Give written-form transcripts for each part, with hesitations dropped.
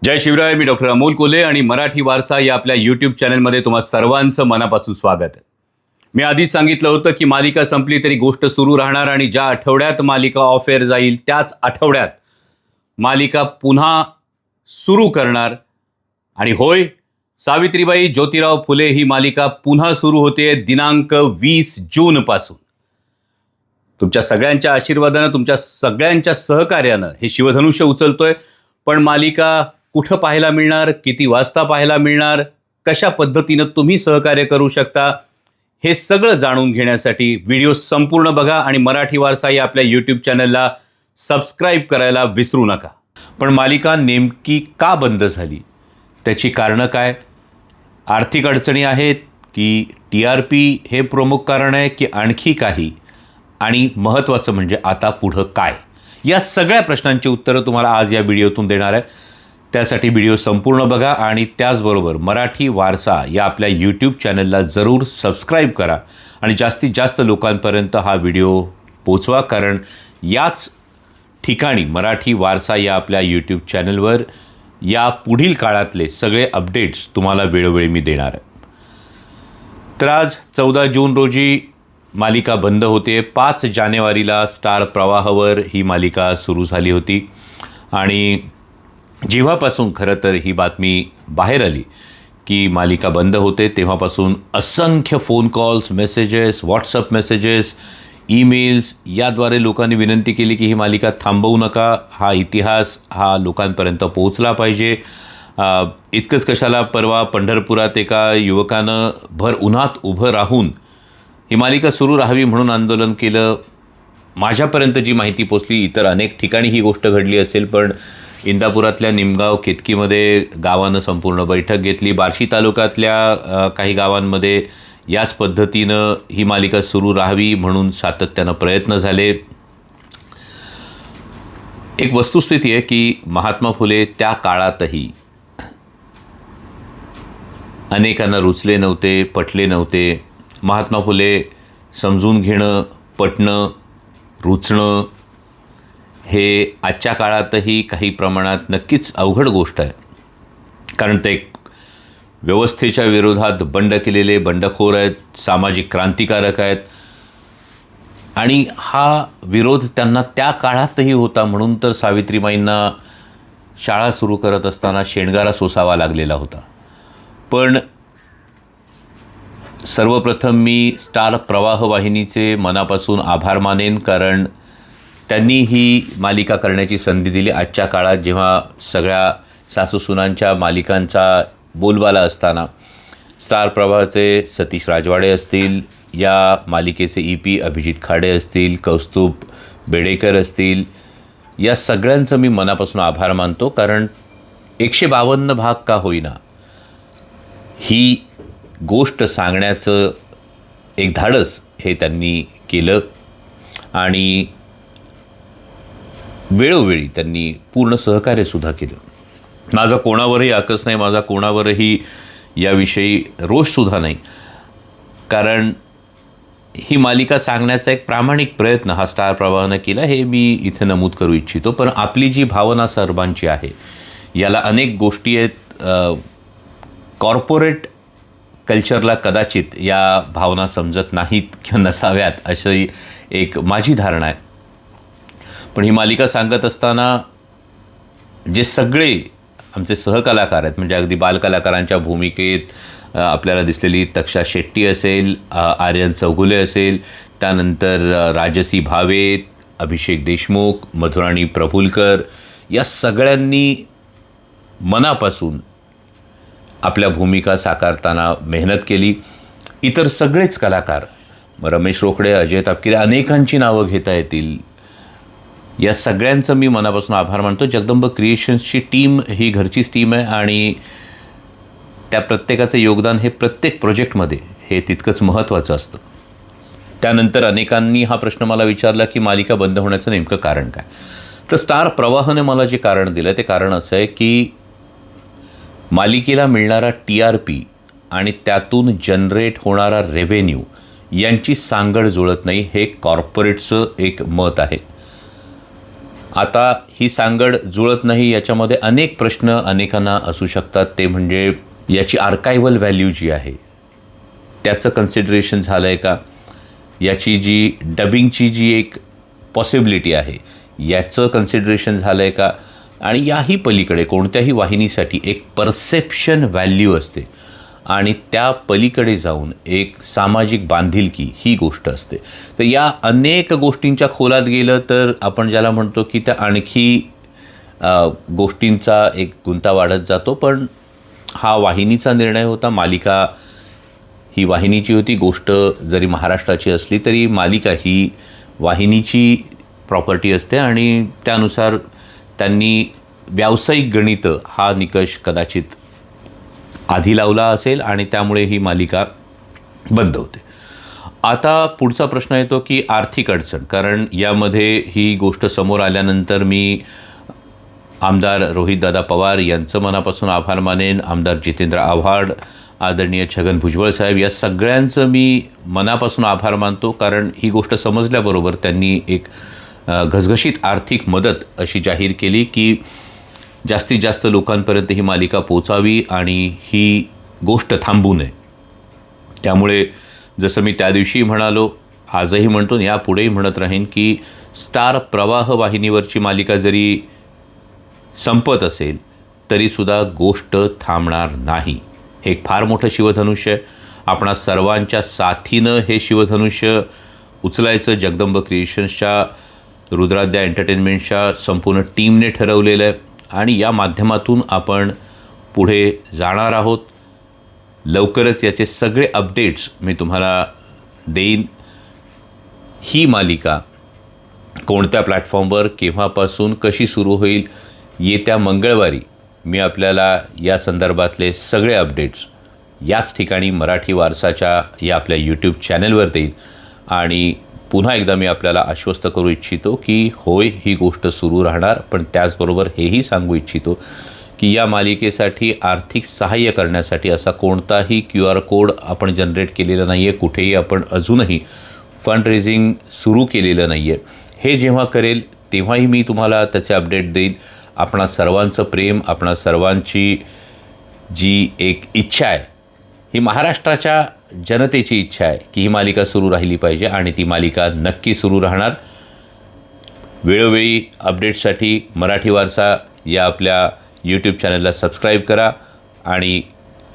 जय शिवराय. मी doctor Amol Kolhe आणि मराठी वारसा या आपल्या यूट्यूब चॅनलमध्ये तुम्हा सर्वांचं मनापासून स्वागत आहे. मी आधीच सांगितलं होतं की मालिका संपली तरी गोष्ट सुरू राहणार आणि ज्या आठवड्यात मालिका ऑफ एअर जाईल त्याच आठवड्यात मालिका पुन्हा सुरू करणार. आणि होय, सावित्रीबाई ज्योतिराव फुले ही मालिका पुन्हा सुरू होते दिनांक 20 जूनपासून. तुमच्या सगळ्यांच्या आशीर्वादानं, तुमच्या सगळ्यांच्या सहकार्यानं हे शिवधनुष्य उचलतोय. पण मालिका कुठं पाहायला मिळणार, किती वाजता पाहायला मिळणार, कशा पद्धतीनं तुम्ही सहकार्य करू शकता, हे सगळं जाणून घेण्यासाठी व्हिडिओ संपूर्ण बघा आणि मराठी वारसा या आपल्या यूट्यूब चॅनलला सबस्क्राईब करायला विसरू नका. पण मालिका नेमकी का बंद झाली, त्याची कारणं काय? आर्थिक अडचणी आहेत की TRP हे प्रमुख कारण आहे की आणखी काही? आणि महत्त्वाचं म्हणजे आता पुढं काय? या सगळ्या प्रश्नांची उत्तरं तुम्हाला आज या व्हिडिओतून देणार आहे. त्यासाठी व्हिडिओ संपूर्ण बघा आणि त्याचबरोबर मराठी वारसा या आपल्या यूट्यूब चॅनलला जरूर सबस्क्राईब करा आणि जास्तीत जास्त लोकांपर्यंत हा व्हिडिओ पोचवा. कारण याच ठिकाणी मराठी वारसा या आपल्या यूट्यूब चॅनलवर या पुढील काळातले सगळे अपडेट्स तुम्हाला वेळोवेळी मी देणार आहे. तर आज 14 जून रोजी मालिका बंद होते. 5 जानेवारीला स्टार प्रवाहवर ही मालिका सुरू झाली होती आणि जेव्हापासून खरं तर ही बातमी बाहेर आली की मालिका बंद होते तेव्हापासून असंख्य phone calls, messages, WhatsApp messages, emails याद्वारे लोकांनी विनंती केली की ही मालिका थांबवू नका. हा इतिहास हा लोकांपर्यंत पोहोचला पाहिजे. इतकंच कशाला, परवा पंढरपुरात एका युवकानं भर उन्हात उभं राहून ही मालिका सुरू राहावी म्हणून आंदोलन केलं. माझ्यापर्यंत जी माहिती पोचली, इतर अनेक ठिकाणी ही गोष्ट घडली असेल, पण इंदापुरातल्या निमगाव केतकीमध्ये गावानं संपूर्ण बैठक घेतली. बार्शी तालुक्यातल्या काही गावांमध्ये याच पद्धतीनं ही मालिका सुरू राहावी म्हणून सातत्यानं प्रयत्न झाले. एक वस्तुस्थिती आहे की महात्मा फुले त्या काळातही अनेकांना रुचले नव्हते, पटले नव्हते. महात्मा फुले समजून घेणं, पटणं, रुचणं हे आजच्या काळातही काही प्रमाणात नक्कीच अवघड गोष्ट आहे. कारण ते एक व्यवस्थेच्या विरोधात बंड केलेले बंडखोर आहेत, सामाजिक क्रांतिकारक आहेत आणि हा विरोध त्यांना त्या काळातही होता. म्हणून तर सावित्रीबाईंना शाळा सुरू करत असताना शेणगारा सोसावा लागलेला होता. पण सर्वप्रथम मी स्टार प्रवाह वाहिनीचे मनापासून आभार मानेन, कारण त्यांनी ही मालिका करण्याची संधी दिली. आजच्या काळात जेव्हा सगळ्या सासूसुनांच्या मालिकांचा बोलबाला असताना स्टार प्रवाहाचे सतीश राजवाडे असतील, या मालिकेचे EP अभिजित खाडे असतील, कौस्तुभ बेडेकर असतील, या सगळ्यांचं मी मनापासून आभार मानतो. कारण 152 भाग का होईना ही गोष्ट सांगण्याचं एक धाडस हे त्यांनी केलं आणि वेळोवेळी त्यांनी पूर्ण सहकार्यसुद्धा केलं. माझा कोणावरही आकस नाही, माझा कोणावरही याविषयी रोषसुद्धा नाही. कारण ही मालिका सांगण्याचा एक प्रामाणिक प्रयत्न हा स्टार प्रवाहानं केला, हे मी इथे नमूद करू इच्छितो. पण आपली जी भावना सर्वांची आहे, याला अनेक गोष्टी आहेत. कॉर्पोरेट कल्चरला कदाचित या भावना समजत नाहीत किंवा नसाव्यात अशी एक माझी धारणा आहे. पण ही मालिका सांगत असताना जे सगळे आमचे सहकलाकार आहेत, म्हणजे अगदी बालकलाकारांच्या भूमिकेत आपल्याला दिसलेली तक्षा शेट्टी असेल, आर्यन चौगुले असेल, त्यानंतर राजसी भावे, अभिषेक देशमुख, मधुराणी प्रफुलकर, या सगळ्यांनी मनापासून आपल्या भूमिका साकारताना मेहनत केली. इतर सगळेच कलाकार, रमेश रोकडे, अजय तापकिरे, अनेकांची नावं घेता येतील. या सगळ्यांचं मी मनापासून आभार मानतो. जगदंब क्रिएशन्सची टीम ही घरचीच टीम आहे आणि त्या प्रत्येकाचं योगदान हे प्रत्येक प्रोजेक्टमध्ये हे तितकंच महत्त्वाचं असतं. त्यानंतर अनेकांनी हा प्रश्न मला विचारला की मालिका बंद होण्याचं नेमकं कारण काय? तर स्टार प्रवाहाने मला जे कारण दिलं ते कारण असं आहे की मालिकेला मिळणारा TRP आणि त्यातून जनरेट होणारा रेव्हेन्यू यांची सांगड जुळत नाही, हे कॉर्पोरेटचं एक मत आहे. आता ही सांगड जुळत नाही, याच्यामध्ये अनेक प्रश्न अनेकांना असू शकतात. ते म्हणजे याची आर्कायव्हल व्हॅल्यू जी आहे त्याचं कन्सिडरेशन झालं आहे का, याची जी डबिंगची जी एक पॉसिबिलिटी आहे याचं कन्सिडरेशन झालं आहे का, आणि याही पलीकडे कोणत्याही वाहिनीसाठी एक परसेप्शन व्हॅल्यू असते आणि त्या पलीकडे जाऊन एक सामाजिक बांधिलकी ही गोष्ट असते. तर या अनेक गोष्टींच्या खोलात गेलं तर आपण ज्याला म्हणतो की त्या आणखी गोष्टींचा एक गुंता वाढत जातो. पण हा वाहिनीचा निर्णय होता. मालिका ही वाहिनीची होती. गोष्ट जरी महाराष्ट्राची असली तरी मालिका ही वाहिनीची प्रॉपर्टी असते आणि त्यानुसार त्यांनी व्यावसायिक गणित हा निकष कदाचित आधी लावला असेल आणि त्यामुळे ही मालिका बंद होते. आता पुढचा प्रश्न येतो की आर्थिक अडचण, कारण यामध्ये ही गोष्ट समोर आल्यानंतर मी आमदार रोहितदादा पवार यांचं मनापासून आभार मानेन, आमदार जितेंद्र आव्हाड, आदरणीय छगन भुजबळ साहेब, या सगळ्यांचं मी मनापासून आभार मानतो. कारण ही गोष्ट समजल्याबरोबर त्यांनी एक घसघशीत आर्थिक मदत अशी जाहीर केली की जास्तीत जास्त लोकांपर्यंत ही मालिका पोचावी आणि ही गोष्ट थांबू नये. त्यामुळे जसं मी त्या दिवशी म्हणालो, आजही म्हणतो, यापुढेही म्हणत राहीन की स्टार प्रवाह वाहिनीवरची मालिका जरी संपत असेल तरीसुद्धा गोष्ट थांबणार नाही. हे एक फार मोठं शिवधनुष्य आहे. आपणा सर्वांच्या साथीनं हे शिवधनुष्य उचलायचं जगदंब क्रिएशन्सच्या, रुद्राद्या एंटरटेनमेंटच्या संपूर्ण टीमने ठरवलेलं आहे आणि या माध्यमातून आपण पुढे जाणार आहोत. लवकरच याचे सगळे अपडेट्स मी तुम्हाला देईन. ही मालिका कोणत्या प्लॅटफॉर्मवर, केव्हापासून, कशी सुरू होईल, येत्या मंगळवारी मी आपल्याला या संदर्भातले सगळे अपडेट्स याच ठिकाणी मराठी वारसाच्या या आपल्या यूट्यूब चॅनलवर देईन. आणि पुन्हा एकदा मी आपल्याला आश्वस्त करू इच्छितो की होय, ही गोष्ट सुरू राहणार. पण त्याचबरोबर हेही सांगू इच्छितो की या मालिकेसाठी आर्थिक सहाय्य करण्यासाठी असा कोणताही QR कोड आपण जनरेट केलेला नाही आहे. कुठेही आपण अजूनही फंड रेझिंग सुरू केलेलं नाही आहे. हे जेव्हा करेल तेव्हाही मी तुम्हाला त्याचे अपडेट देईल. आपणा सर्वांचं प्रेम, आपणा सर्वांची जी एक इच्छा आहे, ही महाराष्ट्राच्या जनतेची इच्छा आहे की ही मालिका सुरू राहिली पाहिजे आणि ती मालिका नक्की सुरू राहणार. वेळोवेळी अपडेट्ससाठी मराठी वारसा या आपल्या यूट्यूब चॅनलला सबस्क्राईब करा आणि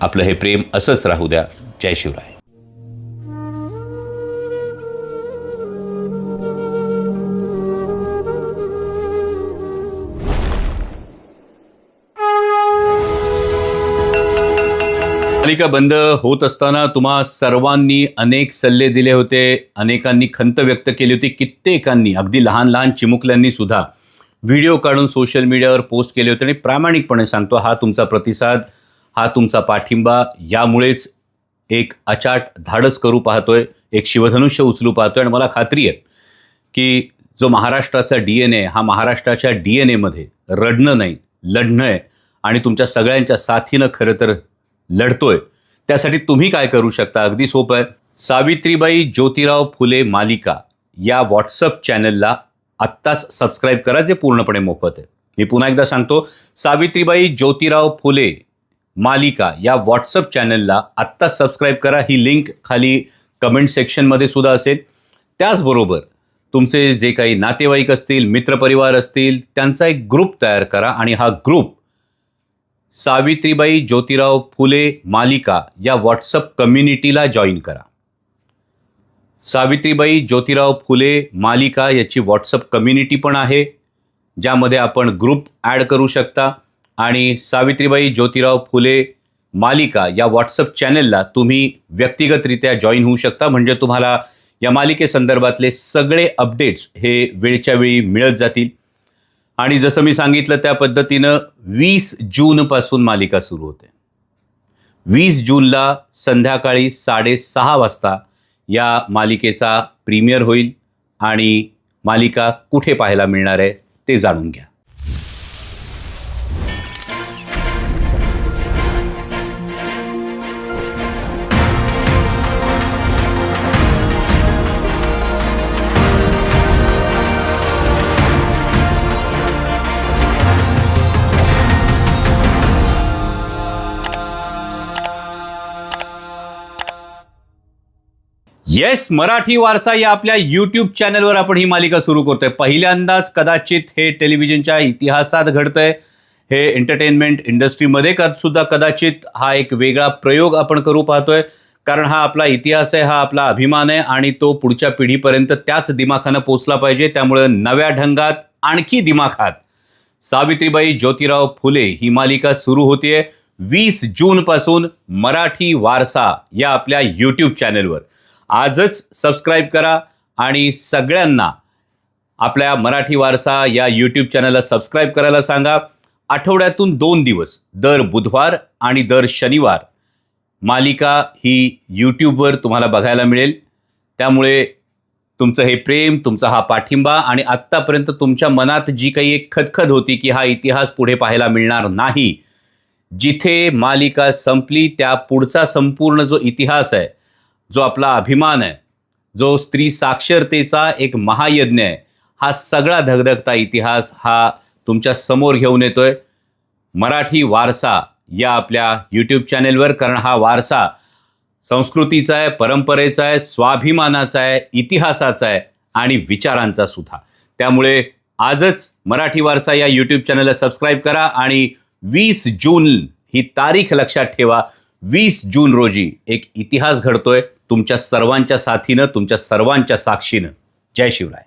आपलं हे प्रेम असंच राहू द्या. जय शिवराय. मालिका बंद होत असताना तुम्हा सर्वांनी अनेक सल्ले दिले होते, अनेकांनी खंत व्यक्त केली होती, कित्येकांनी अगदी लहान लहान चिमुकल्यांनी सुद्धा व्हिडिओ काढून सोशल मीडियावर पोस्ट केले होते. आणि प्रामाणिकपणे सांगतो, हा तुमचा प्रतिसाद, हा तुमचा पाठिंबा, यामुळेच एक अचाट धाडस करू पाहतोय, एक शिवधनुष्य उचलू पाहतोय. आणि मला खात्री आहे की जो महाराष्ट्राचा DNA, हा महाराष्ट्राच्या DNAमध्ये रडणं नाही, लढणं आहे. आणि तुमच्या सगळ्यांच्या साथीनं खरं तर लढतोय. त्यासाठी तुम्ही काय करू शकता? अगदी सोपं आहे. सावित्रीबाई ज्योतिराव फुले मालिका या व्हॉट्सअप चॅनलला आत्ताच सबस्क्राईब करा, जे पूर्णपणे मोफत आहे. मी पुन्हा एकदा सांगतो, सावित्रीबाई ज्योतिराव फुले मालिका या व्हॉट्सअप चॅनलला आत्ताच सबस्क्राईब करा. ही लिंक खाली कमेंट सेक्शनमध्ये सुद्धा असेल. त्याचबरोबर तुमचे जे काही नातेवाईक असतील, मित्रपरिवार असतील, त्यांचा एक ग्रुप तयार करा आणि हा ग्रुप सावित्रीबाई ज्योतिराव फुले मालिका या व्हॉट्सअप कम्युनिटीला जॉईन करा. सावित्रीबाई ज्योतिराव फुले मालिका याची व्हॉट्सअप कम्युनिटी पण आहे, ज्यामध्ये आपण ग्रुप ॲड करू शकता. आणि सावित्रीबाई ज्योतिराव फुले मालिका या व्हॉट्सअप चॅनलला तुम्ही व्यक्तिगतरित्या जॉईन होऊ शकता. म्हणजे तुम्हाला या मालिकेसंदर्भातले सगळे अपडेट्स हे वेळच्या वेळी मिळत जातील. आणि जसं मी सांगितलं त्या पद्धतीनं 20 जूनपासून मालिका सुरू होते. 20 जूनला संध्याकाळी 6:30 वाजता या मालिकेचा प्रीमियर होईल. आणि मालिका कुठे पाहायला मिळणार आहे ते जाणून घ्या. येस, मराठी वारसा या आपल्या यूट्यूब चॅनलवर आपण ही मालिका सुरू करतोय. पहिल्यांदाच कदाचित हे टेलिव्हिजनच्या इतिहासात घडतंय. हे एंटरटेनमेंट इंडस्ट्रीमध्ये सुद्धा कदाचित हा एक वेगळा प्रयोग आपण करू पाहतोय. कारण हा आपला इतिहास आहे, हा आपला अभिमान आहे आणि तो पुढच्या पिढीपर्यंत त्याच दिमाखानं पोचला पाहिजे. त्यामुळे नव्या ढंगात आणखी दिमाखात सावित्रीबाई ज्योतिराव फुले ही मालिका सुरू होतीये 20 जूनपासून मराठी वारसा या आपल्या यूट्यूब चॅनलवर. आजच सबस्क्राईब करा आणि सगळ्यांना आपल्या मराठी वारसा या यूट्यूब चॅनलला सबस्क्राईब करायला सांगा. आठवड्यातून 2 दिवस, दर बुधवार आणि दर शनिवार मालिका ही यूट्यूबवर तुम्हाला बघायला मिळेल. त्यामुळे तुमचं हे प्रेम, तुमचा हा पाठिंबा आणि आत्तापर्यंत तुमच्या मनात जी काही एक खदखद होती की हा इतिहास पुढे पाहायला मिळणार नाही, जिथे मालिका संपली त्या पुढचा संपूर्ण जो इतिहास आहे, जो आपला अभिमान आहे, जो स्त्री साक्षरतेचा एक महायज्ञ आहे, हा सगळा धगधगता इतिहास हा तुमच्या समोर घेऊन येतोय मराठी वारसा या आपल्या यूट्यूब चॅनेलवर. कारण हा वारसा संस्कृतीचा आहे, परंपरेचा आहे, स्वाभिमानाचा आहे, इतिहासाचा आहे आणि विचारांचा सुद्धा. त्यामुळे आजच मराठी वारसा या यूट्यूब चॅनलला सबस्क्राईब करा आणि 20 जून ही तारीख लक्षात ठेवा. 20 जून रोजी एक इतिहास घडतोय तुमच्या सर्वांच्या साथीनं, तुमच्या सर्वांच्या साक्षीनं. जय शिवराय.